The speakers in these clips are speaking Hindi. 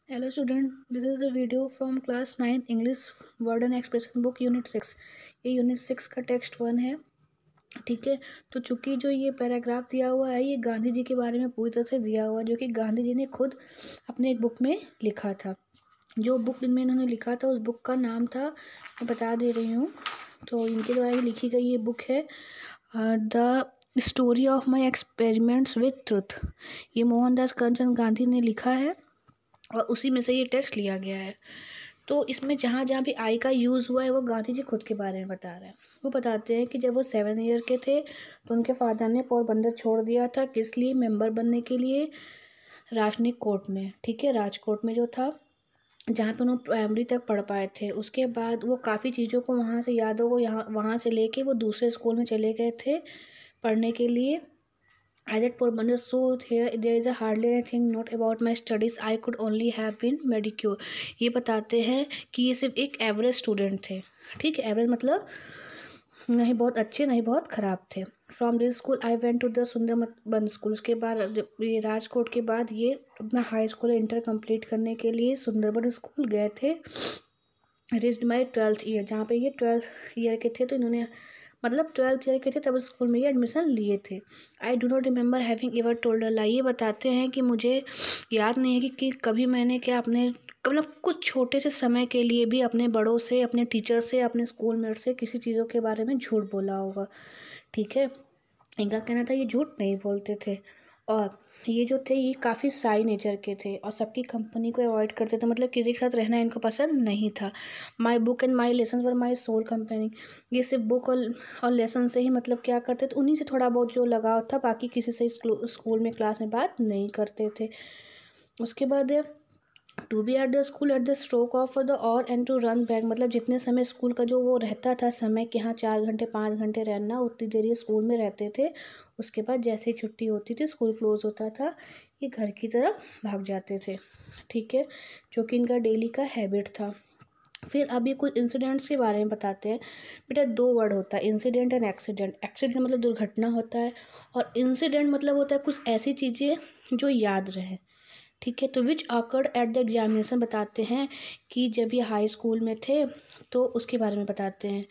Hello student, this is a video from class 9 English word and expression book unit 6। ये यूनिट 6 का टेक्स्ट 1 है। ठीक है, तो चूंकि जो ये पैराग्राफ दिया हुआ है ये गांधी जी के बारे में पूरी तरह से दिया हुआ है, जो कि गांधी जी ने खुद अपने एक बुक में लिखा था। जो बुक में इन्होंने लिखा था उस बुक का नाम था, मैं बता दे रही हूँ। तो इनके द्वारा ही लिखी गई ये बुक है the story of my experiments with truth. ये मोहनदास करमचंद गांधी ने लिखा है और उसी में से ये टेक्स्ट लिया गया है। तो इसमें जहाँ जहाँ भी आई का यूज़ हुआ है वो गांधी जी खुद के बारे में बता रहे हैं। वो बताते हैं कि जब वो 7 ईयर के थे तो उनके फादर ने पोरबंदर छोड़ दिया था, किस लिए? मेंबर बनने के लिए राजनीतिक कोर्ट में। ठीक है, राजकोट में जो था, जहाँ पे उन्होंने प्राइमरी तक पढ़ पाए थे। उसके बाद वो काफ़ी चीज़ों को वहाँ से यादों को वहाँ से लेके वो दूसरे स्कूल में चले गए थे पढ़ने के लिए। As at Porbandar, so there is a hardly anything not about my studies. I could only have been mediocre। ये बताते हैं कि ये सिर्फ एक एवरेज स्टूडेंट थे। ठीक है, एवरेज मतलब नहीं बहुत अच्छे नहीं बहुत ख़राब थे। From this school I went to the Sundarban school. उसके बाद ये राजकोट के बाद ये अपना हाई स्कूल इंटर कंप्लीट करने के लिए सुंदरबन स्कूल गए थे। रिच्ड माई 12th ईयर, जहाँ पे ये 12th ईयर के थे तो इन्होंने मतलब 12th ईयर के थे तब स्कूल में ये एडमिशन लिए थे। I do not remember having ever told a lie. ये बताते हैं कि मुझे याद नहीं है कि कभी मैंने क्या अपने मतलब कुछ छोटे से समय के लिए भी अपने बड़ों से, अपने टीचर से, अपने स्कूल मेट से किसी चीज़ों के बारे में झूठ बोला होगा। ठीक है, इनका कहना था ये झूठ नहीं बोलते थे और ये जो थे ये काफ़ी साई नेचर के थे और सबकी कंपनी को अवॉइड करते थे, मतलब किसी के साथ रहना इनको पसंद नहीं था। My book and my lesson were my sole company. ये सिर्फ बुक और लेसन से ही मतलब क्या करते थे, उन्हीं से थोड़ा बहुत जो लगाव था, बाकी किसी से स्कूल में क्लास में बात नहीं करते थे। उसके बाद to be at the school at the stroke of the hour and to run back, मतलब जितने समय स्कूल का जो वो रहता था समय कि हाँ 4 घंटे 5 घंटे रहना, उतनी देर ये स्कूल में रहते थे। उसके बाद जैसे ही छुट्टी होती थी, स्कूल क्लोज होता था, ये घर की तरफ भाग जाते थे। ठीक है, जो कि इनका डेली का हैबिट था। फिर अभी कुछ इंसिडेंट्स के बारे में बताते हैं। बेटा 2 वर्ड होता है, इंसिडेंट एंड एक्सीडेंट। एक्सीडेंट मतलब दुर्घटना होता है और इंसिडेंट मतलब होता है कुछ ऐसी चीज़ें जो याद रहे। ठीक है, तो विच ऑकर्ड एट द एग्जामिनेशन बताते हैं कि जब ये हाई स्कूल में थे तो उसके बारे में बताते हैं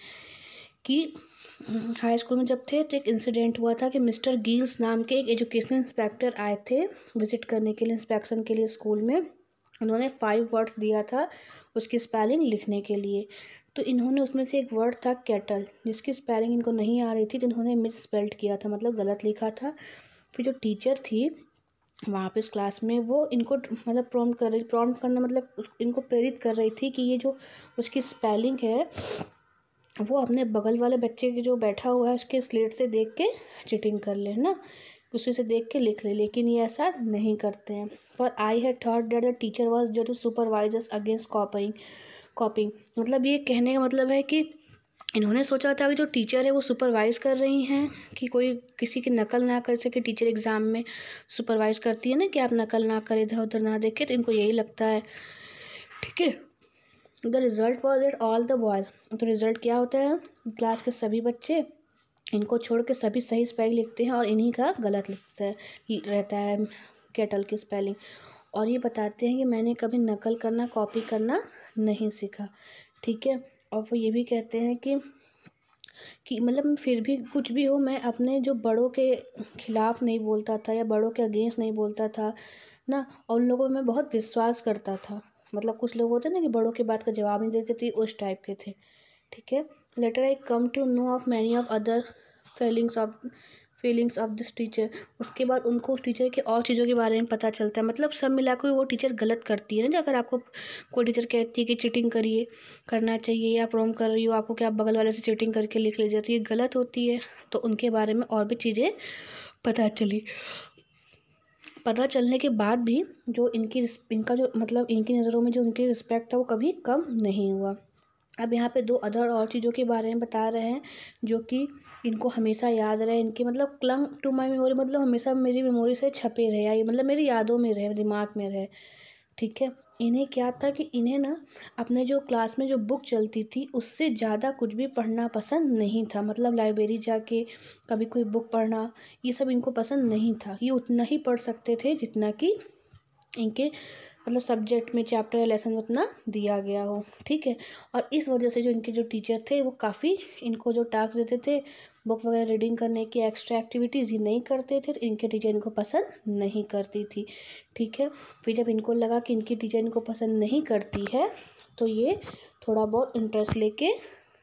कि हाई स्कूल में जब थे तो एक इंसिडेंट हुआ था कि मिस्टर गिल्स नाम के एक एजुकेशनल इंस्पेक्टर आए थे विजिट करने के लिए, इंस्पेक्शन के लिए स्कूल में। उन्होंने 5 वर्ड्स दिया था उसकी स्पेलिंग लिखने के लिए। तो इन्होंने उसमें से एक वर्ड था कैटल, जिसकी स्पेलिंग इनको नहीं आ रही थी तो इन्होंने मिस स्पेल्ड किया था, मतलब गलत लिखा था। फिर जो टीचर थी वहाँ पे इस क्लास में वो इनको मतलब प्रॉम्प्ट करना मतलब इनको प्रेरित कर रही थी कि ये जो उसकी स्पेलिंग है वो अपने बगल वाले बच्चे के जो बैठा हुआ है उसके स्लेट से देख के चीटिंग कर ले ना, उसी से देख के लिख ले, लेकिन ये ऐसा नहीं करते हैं। For I had thought that the teacher was जो टू सुपरवाइजर्स अगेंस्ट कॉपिंग, मतलब ये कहने का मतलब है कि इन्होंने सोचा था कि जो टीचर है वो सुपरवाइज़ कर रही हैं कि कोई किसी की नकल ना कर सके। टीचर एग्ज़ाम में सुपरवाइज़ करती है ना कि आप नकल ना करें, इधर उधर ना देखें, तो इनको यही लगता है। ठीक है, the result was at all the boys. तो रिज़ल्ट क्या होता है, क्लास के सभी बच्चे इनको छोड़ के सभी सही स्पेलिंग लिखते हैं और इन्हीं का गलत रहता है केटल की स्पेलिंग। और ये बताते हैं कि मैंने कभी नकल करना, कॉपी करना नहीं सीखा। ठीक है, और वो ये भी कहते हैं कि मतलब फिर भी कुछ भी हो मैं अपने जो बड़ों के खिलाफ़ नहीं बोलता था या बड़ों के अगेंस्ट नहीं बोलता था ना, और उन लोगों में बहुत विश्वास करता था। मतलब कुछ लोग होते हैं ना कि बड़ों की बात का जवाब नहीं देते थे, उस टाइप के थे। ठीक है, later I came to know of many of other feelings of this teacher. उसके बाद उनको उस टीचर की और चीज़ों के बारे में पता चलता है, मतलब सब मिलाकर वो टीचर गलत करती है ना। अगर आपको कोई टीचर कहती है कि चीटिंग करिए करना चाहिए या प्रॉम कर रही हो आपको कि आप बगल वाले से चीटिंग करके लिख लीजिए, तो ये गलत होती है। तो उनके बारे में और भी चीज़ें पता चलने के बाद भी जो इनका जो मतलब इनकी नज़रों में जो उनकी रिस्पेक्ट था वो कभी कम नहीं हुआ। अब यहाँ पे 2 अदर और चीज़ों के बारे में बता रहे हैं जो कि इनको हमेशा याद रहे, इनके मतलब क्लंग टू माई मेमोरी, मतलब हमेशा मेरी मेमोरी से छपे रहे या ये मतलब मेरी यादों में रहे, दिमाग में रहे। ठीक है, इन्हें क्या था कि इन्हें ना अपने जो क्लास में जो बुक चलती थी उससे ज़्यादा कुछ भी पढ़ना पसंद नहीं था, मतलब लाइब्रेरी जाके कभी कोई बुक पढ़ना ये सब इनको पसंद नहीं था। ये उतना ही पढ़ सकते थे जितना कि इनके मतलब सब्जेक्ट में चैप्टर या लेसन में उतना दिया गया हो, ठीक है। और इस वजह से जो इनके जो टीचर थे वो काफ़ी इनको जो टास्क देते थे बुक वगैरह रीडिंग करने की, एक्स्ट्रा एक्टिविटीज़ ये नहीं करते थे, तो इनके टीचर इनको पसंद नहीं करती थी, ठीक है। फिर जब इनको लगा कि इनकी टीचर इनको पसंद नहीं करती है तो ये थोड़ा बहुत इंटरेस्ट लेके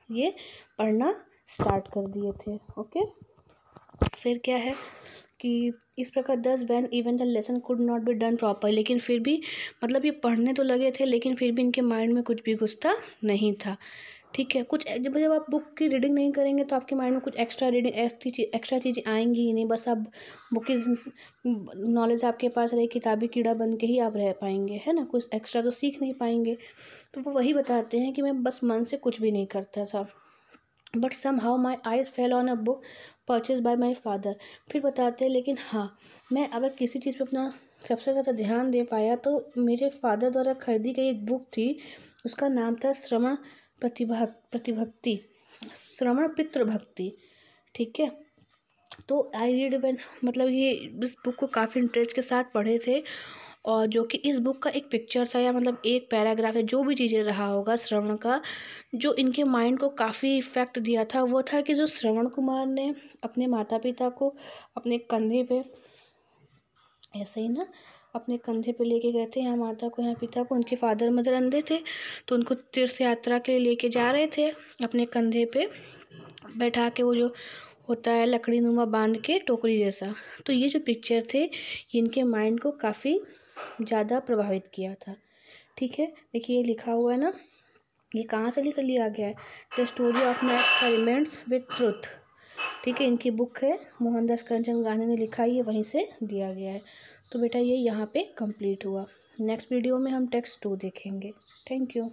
ये पढ़ना स्टार्ट कर दिए थे, ओके। फिर क्या है कि इस प्रकार 10 when even the lesson could not be done proper, लेकिन फिर भी मतलब ये पढ़ने तो लगे थे लेकिन फिर भी इनके माइंड में कुछ भी घुसता नहीं था, ठीक है। कुछ जब आप बुक की रीडिंग नहीं करेंगे तो आपके माइंड में कुछ एक्स्ट्रा रीडिंग एक्स्ट्रा चीज़ें आएंगी ही नहीं, बस आप बुक की नॉलेज आपके पास रहे, किताबी कीड़ा बन के ही आप रह पाएंगे, है ना, कुछ एक्स्ट्रा तो सीख नहीं पाएंगे। तो वो वही बताते हैं कि मैं बस मन से कुछ भी नहीं करता था। But somehow my eyes fell on a book purchase by my father. फिर बताते हैं लेकिन हाँ, मैं अगर किसी चीज़ पे अपना सबसे ज़्यादा ध्यान दे पाया तो मेरे फादर द्वारा खरीदी गई एक बुक थी, उसका नाम था श्रवण प्रतिभक्ति, श्रवण पितृभक्ति, ठीक है। तो आई रीड व्हेन, मतलब ये इस बुक को काफ़ी इंटरेस्ट के साथ पढ़े थे। और जो कि इस बुक का एक पिक्चर था या मतलब एक पैराग्राफ है, जो भी चीज़ें रहा होगा श्रवण का, जो इनके माइंड को काफ़ी इफ़ेक्ट दिया था वो था कि जो श्रवण कुमार ने अपने माता पिता को अपने कंधे पे, ऐसे ही ना, अपने कंधे पे लेके गए थे, यहाँ माता को यहाँ पिता को, उनके फादर मदर अंधे थे तो उनको तीर्थ यात्रा के लिए लेके जा रहे थे, अपने कंधे पे बैठा के, वो जो होता है लकड़ी नुमा बांध के टोकरी जैसा। तो ये जो पिक्चर थे ये इनके माइंड को काफ़ी ज़्यादा प्रभावित किया था, ठीक है। देखिए ये लिखा हुआ है ना, ये कहाँ से लिख लिया गया है, the story of my experiments with truth, ठीक है। इनकी बुक है, मोहनदास करमचंद गांधी ने लिखा है, ये वहीं से दिया गया है। तो बेटा ये यहाँ पे कंप्लीट हुआ। नेक्स्ट वीडियो में हम टेक्स्ट 2 देखेंगे। Thank you.